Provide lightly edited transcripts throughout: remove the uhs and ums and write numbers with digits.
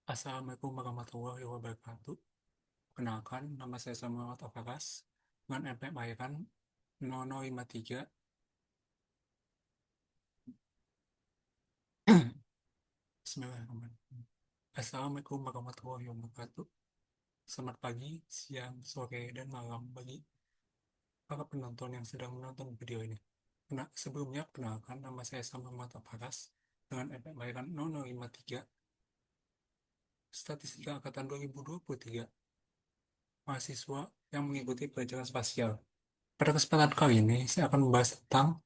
Assalamualaikum warahmatullahi wabarakatuh. Kenalkan, nama saya Samuel Tafakas dengan NPM layakan 0053. Bismillahirrahmanirrahim. Assalamualaikum warahmatullahi wabarakatuh. Selamat pagi, siang, sore, dan malam bagi para penonton yang sedang menonton video ini. Sebelumnya, kenalkan, nama saya Samuel Tafakas dengan NPM layakan 0053. Statistika Angkatan 2023. Mahasiswa yang mengikuti pelajaran spasial. Pada kesempatan kali ini, saya akan membahas tentang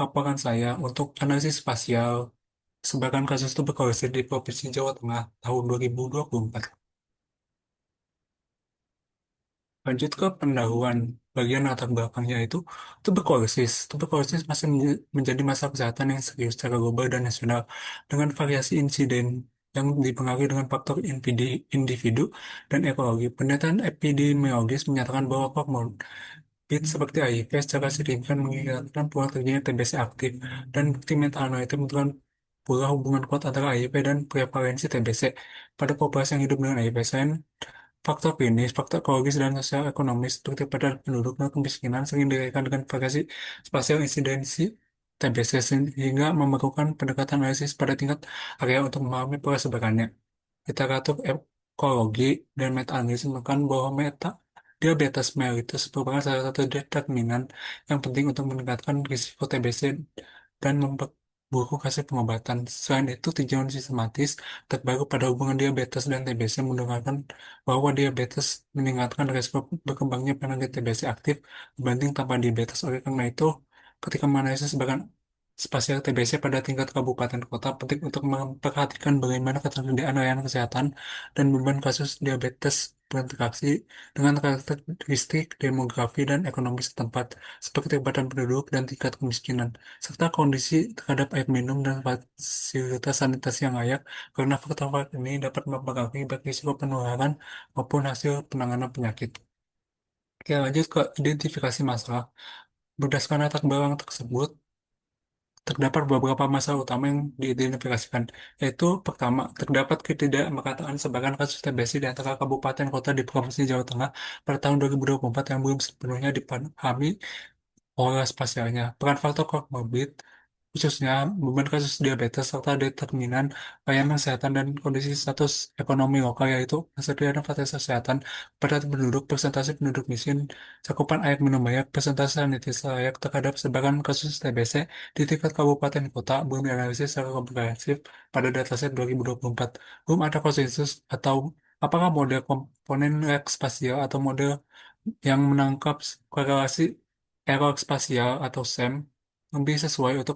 laporan saya untuk analisis spasial sebagian kasus tuberkulosis di Provinsi Jawa Tengah tahun 2024. Lanjut ke pendahuluan bagian latar belakangnya itu tuberkulosis. Tuberkulosis masih menjadi masalah kesehatan yang serius secara global dan nasional dengan variasi insiden yang dipengaruhi dengan faktor individu dan ekologi. Penelitian epidemiologis menyatakan bahwa komorbid seperti HIV secara signifikan meningkatkan peluang terjadinya TBC aktif dan bukti meta-analitik menunjukkan pula hubungan kuat antara HIV dan prevalensi TBC pada populasi yang hidup dengan HIV. Selain faktor klinis, faktor ekologis, dan sosial ekonomis seperti pada penduduk dan kemiskinan sering dikaitkan dengan variasi spasial insidensi TBC sehingga memerlukan pendekatan analisis pada tingkat area untuk memahami pola sebarannya. Literatur ekologi dan meta-analisis menemukan bahwa diabetes mellitus merupakan salah satu determinan yang penting untuk meningkatkan risiko TBC dan memperburuk hasil pengobatan. Selain itu, tinjauan sistematis terbaru pada hubungan diabetes dan TBC menunjukkan bahwa diabetes meningkatkan risiko berkembangnya penyakit TBC aktif dibanding tanpa diabetes. Oleh karena itu, ketika menganalisis sebagian spasial TBC pada tingkat kabupaten kota, penting untuk memperhatikan bagaimana ketersediaan layanan kesehatan dan beban kasus diabetes berinteraksi dengan karakteristik demografi dan ekonomi setempat, seperti kepadatan penduduk dan tingkat kemiskinan, serta kondisi terhadap air minum dan fasilitas sanitasi yang layak, karena faktor-faktor ini dapat mempengaruhi baik risiko penularan maupun hasil penanganan penyakit. Oke, lanjut ke identifikasi masalah. Berdasarkan latar belakang tersebut, terdapat beberapa masalah utama yang diidentifikasikan, yaitu pertama, terdapat ketidakmerataan sebagian kasus TBC di antara kabupaten kota di Provinsi Jawa Tengah pada tahun 2024 yang belum sepenuhnya dipahami pola spasialnya. Peran faktor komorbid, khususnya beban kasus diabetes serta determinan layanan kesehatan dan kondisi status ekonomi lokal, yaitu ketersediaan fasilitas kesehatan, pada penduduk, persentase penduduk miskin, cakupan air minum layak, persentase sanitasi layak terhadap sebaran kasus TBC di tingkat kabupaten kota belum dianalisis secara komprehensif pada dataset 2024. Belum ada konsensus atau apakah model komponen lag spasial atau model yang menangkap korelasi error spasial atau SEM lebih sesuai untuk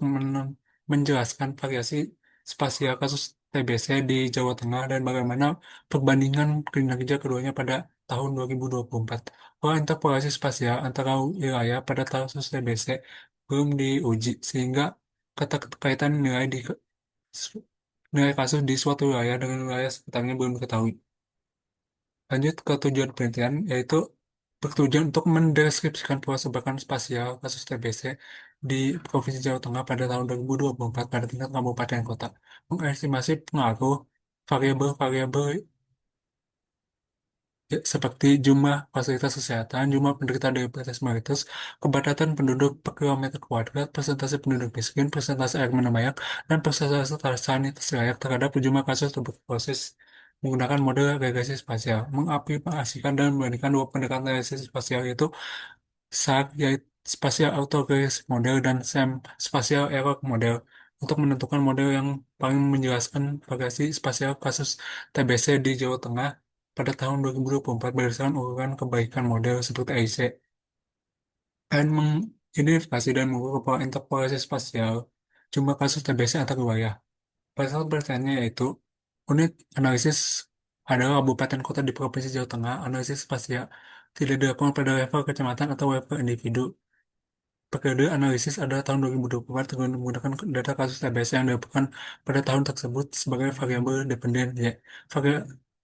menjelaskan variasi spasial kasus TBC di Jawa Tengah dan bagaimana perbandingan kinerja keduanya pada tahun 2024. Pola interpolasi spasial antara wilayah pada kasus TBC belum diuji, sehingga keterkaitan nilai kasus di suatu wilayah dengan wilayah sekitarnya belum diketahui. Lanjut ke tujuan penelitian, yaitu bertujuan untuk mendeskripsikan pola sebaran spasial kasus TBC di Provinsi Jawa Tengah pada tahun 2024 pada tingkat kabupaten kota, mengestimasi pengaruh variabel-variabel seperti jumlah fasilitas kesehatan, jumlah penderita diabetes mellitus, kepadatan penduduk per kilometer kuadrat, persentase penduduk miskin, persentase air minum layak, dan persentase sanitasi layak terhadap jumlah kasus tuberkulosis menggunakan model regresi spasial, mengaplikasikan dan membandingkan dua pendekatan regresi spasial, yaitu SAR, yaitu spasial autoregressive model, dan SEM, spasial error model, untuk menentukan model yang paling menjelaskan variasi spasial kasus TBC di Jawa Tengah pada tahun 2024 berdasarkan urutan kebaikan model seperti AIC, dan mengidentifikasi dan mengukur pola interpolasi spasial jumlah kasus TBC antar wilayah. Pada saat pertanyaannya yaitu unit analisis adalah kabupaten kota di Provinsi Jawa Tengah. Analisis spasial tidak dilakukan pada level kecamatan atau level individu. Periode analisis adalah tahun 2024 dengan menggunakan data kasus TBC yang dilakukan pada tahun tersebut sebagai variabel dependen. Ya.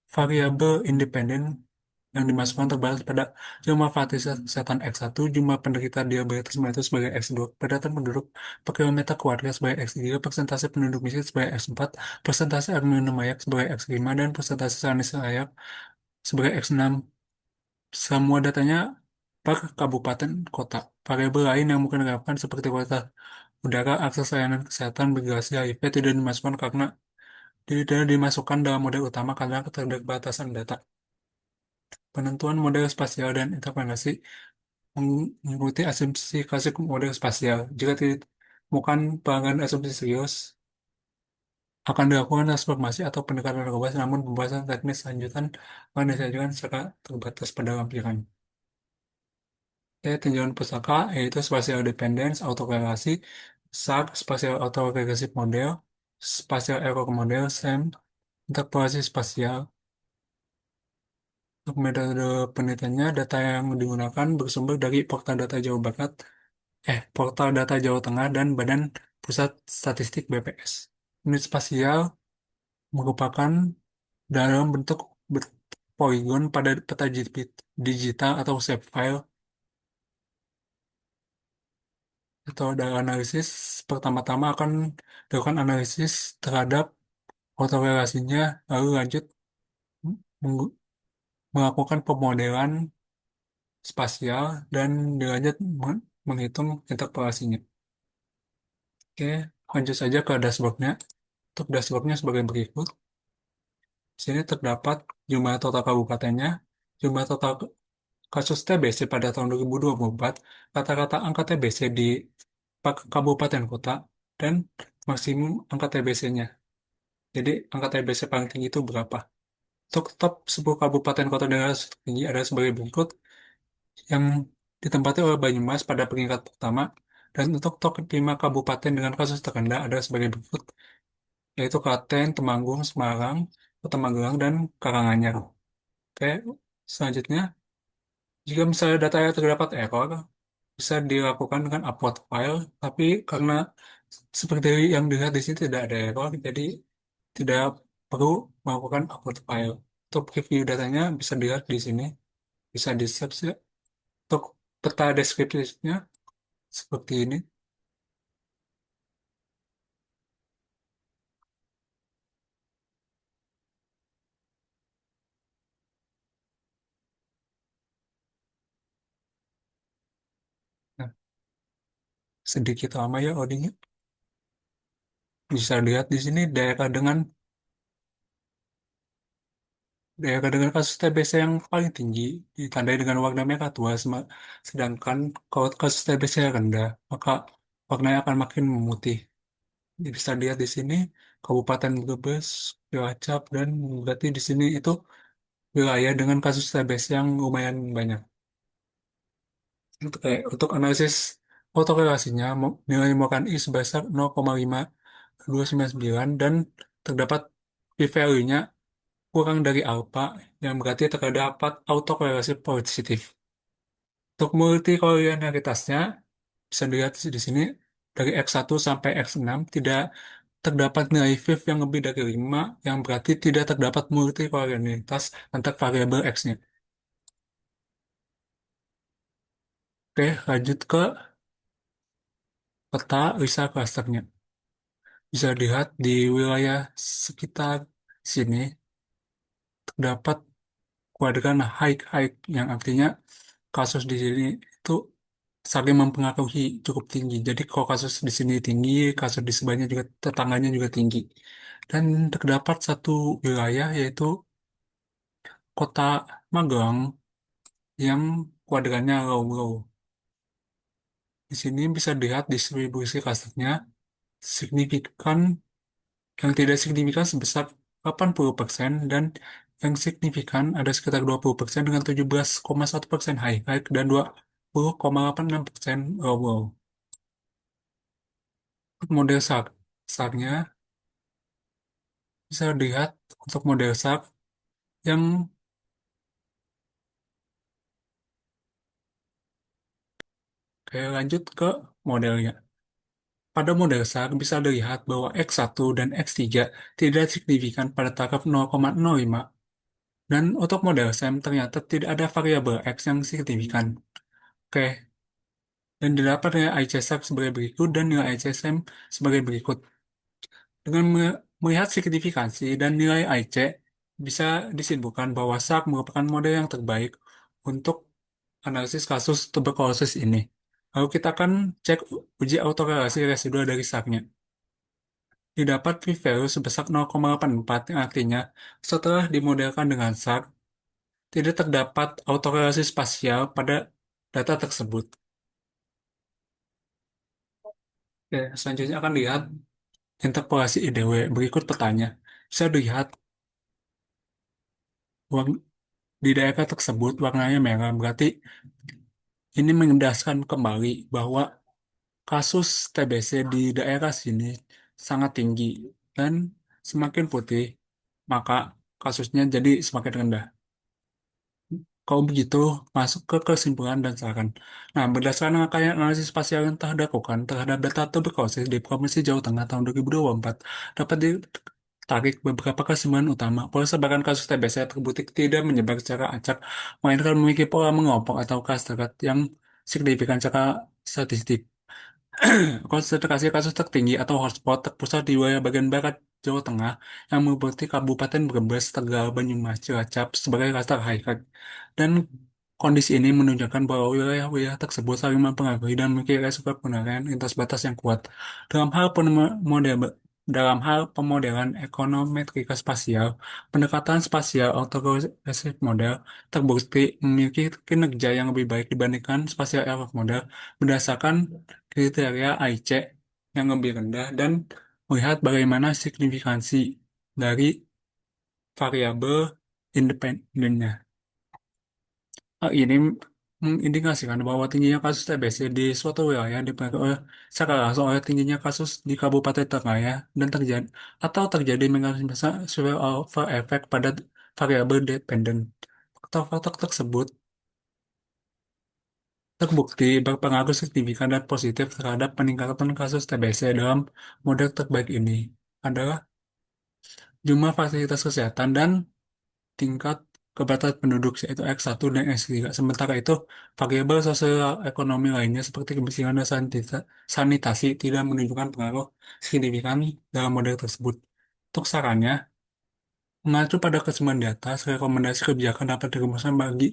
Variabel independen yang dimasukkan terbatas pada jumlah fasilitas kesehatan X1, jumlah penderita diabetes mellitus sebagai X2, kepadatan penduduk per kilometer keluarga sebagai X3, persentase penduduk miskin sebagai X4, persentase air minum layak sebagai X5, dan persentase sanis layak sebagai X6. Semua datanya per kabupaten kota. Variabel lain yang mungkin relevan seperti kualitas udara, akses layanan kesehatan, migrasi HIV tidak dimasukkan karena tidak dimasukkan dalam model utama karena keterbatasan data. Penentuan model spasial dan interpretasi mengikuti asumsi klasik model spasial. Jika ditemukan pelanggaran asumsi serius, akan dilakukan transformasi atau pendekatan global, namun pembahasan teknis lanjutan akan disajikan secara terbatas pada lampiran. Tinjauan pustaka yaitu spatial dependence, autokorelasi, SAR, spatial autoregressive model, spatial error model, SEM, interpolasi spasial. Untuk metode penelitiannya, data yang digunakan bersumber dari Portal Data Jawa Barat, Portal Data Jawa Tengah, dan Badan Pusat Statistik BPS. Unit spasial merupakan dalam bentuk poligon pada peta digital atau shapefile. Metode analisis pertama-tama akan dilakukan analisis terhadap autokorelasinya, lalu lanjut meng- melakukan pemodelan spasial, dan dilanjut menghitung interpolasinya. Oke, lanjut saja ke dashboardnya. Untuk dashboardnya sebagai berikut. Di sini terdapat jumlah total kabupatennya, jumlah total kasus TBC pada tahun 2024, rata-rata angka TBC di kabupaten kota, dan maksimum angka TBC-nya. Jadi angka TBC paling tinggi itu berapa? Untuk top 10 kabupaten kota dengan kasus tinggi ada sebagai berikut, yang ditempati oleh Banyumas pada peringkat pertama, dan untuk top 5 kabupaten dengan kasus terendah ada sebagai berikut, yaitu Klaten, Temanggung, Semarang, Kota Magelang, dan Karanganyar. Oke, selanjutnya, jika misalnya datanya terdapat error, bisa dilakukan dengan upload file, tapi karena seperti yang dilihat di sini tidak ada error, jadi tidak perlu melakukan upload file. Untuk review datanya bisa dilihat di sini, bisa di search ya. Untuk peta deskripsinya seperti ini. Nah, sedikit lama ya loadingnya. Bisa lihat di sini daerah dengan kasus TBC yang paling tinggi ditandai dengan warna merah tua, sedangkan kalau kasus TBC rendah, maka warnanya akan makin memutih. Jadi bisa lihat di sini Kabupaten Brebes, Cilacap, dan berarti di sini itu wilayah dengan kasus TBC yang lumayan banyak. Untuk analisis autokorelasinya, nilai muatan I sebesar 0,5299 dan terdapat p-value-nya kurang dari alpha, yang berarti terdapat autokorelasi positif. Untuk multikolinialitasnya, bisa dilihat di sini, dari X1 sampai X6 tidak terdapat nilai Viv yang lebih dari 5, yang berarti tidak terdapat multikolinialitas antar variabel X-nya. Oke, lanjut ke peta Lisa clusternya. Bisa dilihat di wilayah sekitar sini terdapat kuadran high-high, yang artinya kasus di sini itu saling mempengaruhi cukup tinggi. Jadi kalau kasus di sini tinggi, kasus di sebelahnya juga tetangganya juga tinggi. Dan terdapat satu wilayah yaitu Kota Magelang yang kuadrannya low-low. Di sini bisa dilihat distribusi kasusnya signifikan, yang tidak signifikan sebesar 80% dan yang signifikan ada sekitar 20% dengan 17,1% high-high dan 20,86% low-low. Model SAR-nya bisa dilihat untuk model SAR yang kayak lanjut ke modelnya. Pada model SAR bisa dilihat bahwa X1 dan X3 tidak signifikan pada taraf 0,05, Dan untuk model SEM ternyata tidak ada variabel X yang signifikan. Oke, dan didapat nilai ICSF sebagai berikut dan nilai ICSM sebagai berikut. Dengan melihat signifikansi dan nilai IC, bisa disimpulkan bahwa SARC merupakan model yang terbaik untuk analisis kasus tuberkulosis ini. Lalu kita akan cek uji autorelasi residual dari SARC-nya. Didapat p-value sebesar 0,84 yang artinya setelah dimodelkan dengan SARC, tidak terdapat autorelasi spasial pada data tersebut. Oke, selanjutnya akan lihat interpolasi IDW. Berikut petanya. Bisa dilihat uang di daerah tersebut warnanya merah, berarti ini menegaskan kembali bahwa kasus TBC di daerah sini sangat tinggi dan semakin putih, maka kasusnya jadi semakin rendah. Kalau begitu, masuk ke kesimpulan dan saran. Nah, berdasarkan rangkaian analisis spasial yang telah dilakukan terhadap data tuberkulosis di Provinsi Jawa Tengah tahun 2024, dapat ditarik beberapa kesimpulan utama. Pola sebaran kasus TBC terbukti tidak menyebar secara acak, melainkan memiliki pola mengelompok atau klaster yang signifikan secara statistik. Konsentrasi kasus tertinggi atau hotspot terpusat di wilayah bagian barat Jawa Tengah yang meliputi Kabupaten Brebes, Tegal, Banyumas, Cilacap sebagai klaster high risk. Dan kondisi ini menunjukkan bahwa wilayah-wilayah tersebut saling mempengaruhi dan memiliki resiko penilaian lintas batas yang kuat. Dalam hal model dalam hal pemodelan ekonometrika spasial, pendekatan spasial autoregressive model terbukti memiliki kinerja yang lebih baik dibandingkan spasial error model berdasarkan kriteria IC yang lebih rendah dan melihat bagaimana signifikansi dari variabel independennya. Hal ini mengindikasikan bahwa tingginya kasus TBC di suatu wilayah dipengaruhi secara langsung oleh tingginya kasus di kabupaten terkaya dan terjadi mekanisme spillover effect pada variabel dependen. Faktor-faktor tersebut terbukti berpengaruh signifikan dan positif terhadap peningkatan kasus TBC dalam model terbaik ini adalah jumlah fasilitas kesehatan dan tingkat keberhasilan penduduk yaitu X1 dan X3. Sementara itu, variabel sosial ekonomi lainnya seperti kebersihan dan sanitasi tidak menunjukkan pengaruh signifikan dalam model tersebut. Untuk sarannya, mengacu pada kesemuan di atas, rekomendasi kebijakan dapat dirumuskan bagi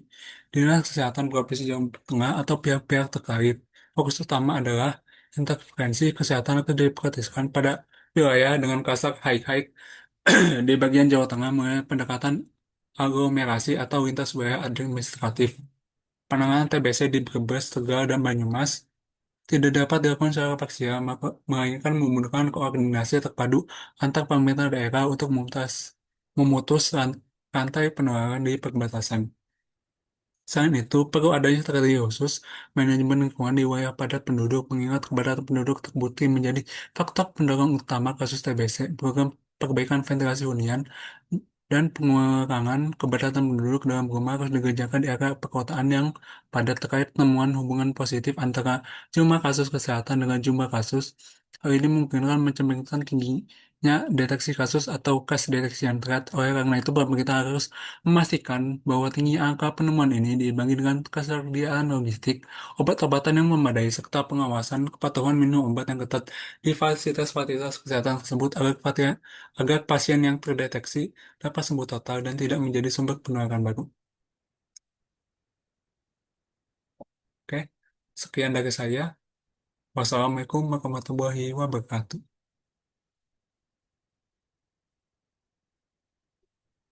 Dinas Kesehatan Provinsi Jawa Tengah atau pihak-pihak terkait. Fokus utama adalah intervensi kesehatan yang diprioritaskan pada wilayah dengan kasar high-high di bagian Jawa Tengah mulai pendekatan aglomerasi atau lintas wilayah administratif. Penanganan TBC di Brebes, Tegal, dan Banyumas tidak dapat dilakukan secara parsial, melainkan membutuhkan koordinasi terpadu antar pemerintah daerah untuk memutus rantai penularan di perbatasan. Selain itu, perlu adanya strategi khusus manajemen lingkungan di wilayah padat penduduk, mengingat kepadatan penduduk terbukti menjadi faktor pendorong utama kasus TBC. Program perbaikan ventilasi hunian dan pengurangan kepadatan penduduk dalam rumah harus dikerjakan di area perkotaan yang padat terkait penemuan hubungan positif antara jumlah kasus kesehatan dengan jumlah kasus. Hal ini memungkinkan mencerminkan tingginya deteksi kasus atau case deteksi yang terat. Oleh karena itu, pemerintah harus memastikan bahwa tinggi angka penemuan ini diimbangi dengan ketersediaan logistik, obat-obatan yang memadai, serta pengawasan kepatuhan minum obat yang ketat di fasilitas-fasilitas kesehatan tersebut agar pasien yang terdeteksi dapat sembuh total dan tidak menjadi sumber penularan baru. Oke, sekian dari saya. Wassalamualaikum warahmatullahi wabarakatuh.